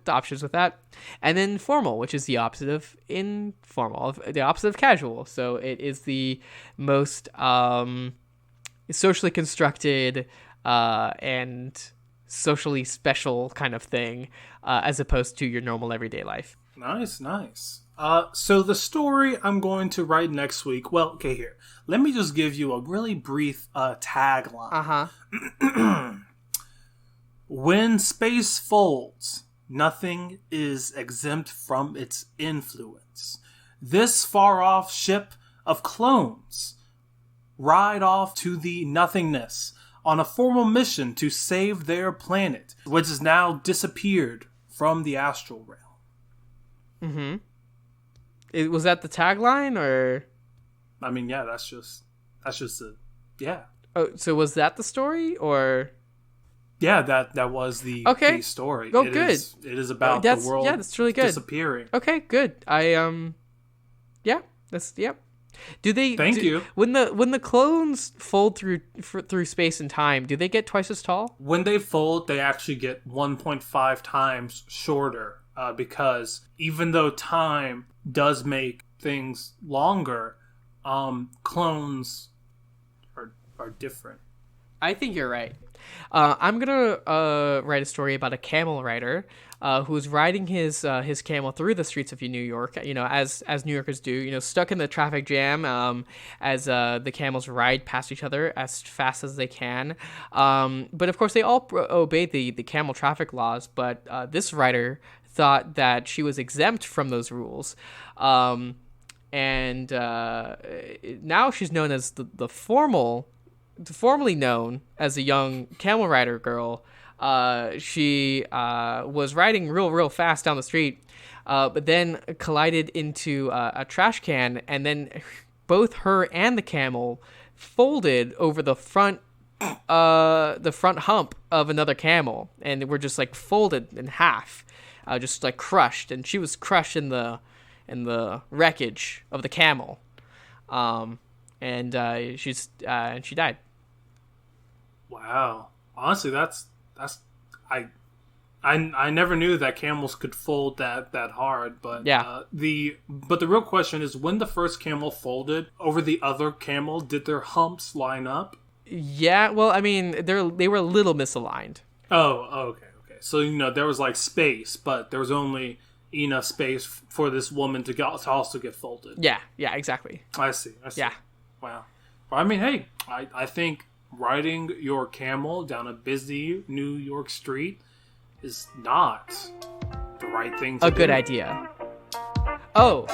A: options with that. And then formal, which is the opposite of informal, the opposite of casual. So it is the most socially constructed and socially special kind of thing, as opposed to your normal everyday life.
B: Nice. So the story I'm going to write next week. Well, okay, here. Let me just give you a really brief tagline. When space folds, nothing is exempt from its influence. This far-off ship of clones ride off to the nothingness on a formal mission to save their planet, which has now disappeared from the astral realm.
A: Was that the tagline, or?
B: I mean, yeah, that's just yeah.
A: Oh, so was that the story, or?
B: Yeah, that was the story.
A: Oh, good.
B: It is about the world
A: that's really good.
B: Disappearing.
A: Okay, good. Do they?
B: Thank you.
A: When the clones fold through space and time, do they get twice as tall?
B: When they fold, they actually get 1.5 times shorter, because even though time does make things longer, clones are different.
A: I think you're right. I'm gonna write a story about a camel rider who's riding his camel through the streets of New York. You know, as New Yorkers do. You know, stuck in the traffic jam as the camels ride past each other as fast as they can. But of course, they all obey the camel traffic laws. But this rider thought that she was exempt from those rules. And now she's known as the formerly known as a young camel rider girl. She was riding real fast down the street, but then collided into a trash can, and then both her and the camel folded over the front hump of another camel, and were just like folded in half, just like crushed, and she was crushed in the wreckage of the camel, and she died.
B: Wow. Honestly, that's I never knew that camels could fold that hard, but
A: yeah.
B: The real question is, when the first camel folded over the other camel, did their humps line up?
A: Yeah, well, I mean, they were a little misaligned.
B: Oh, okay. So, you know, there was like space, but there was only enough space for this woman to also get folded.
A: Yeah, exactly.
B: I see.
A: Yeah.
B: Wow. Well, I mean, hey, I think riding your camel down a busy New York street is not the right thing to do.
A: A good idea. Oh.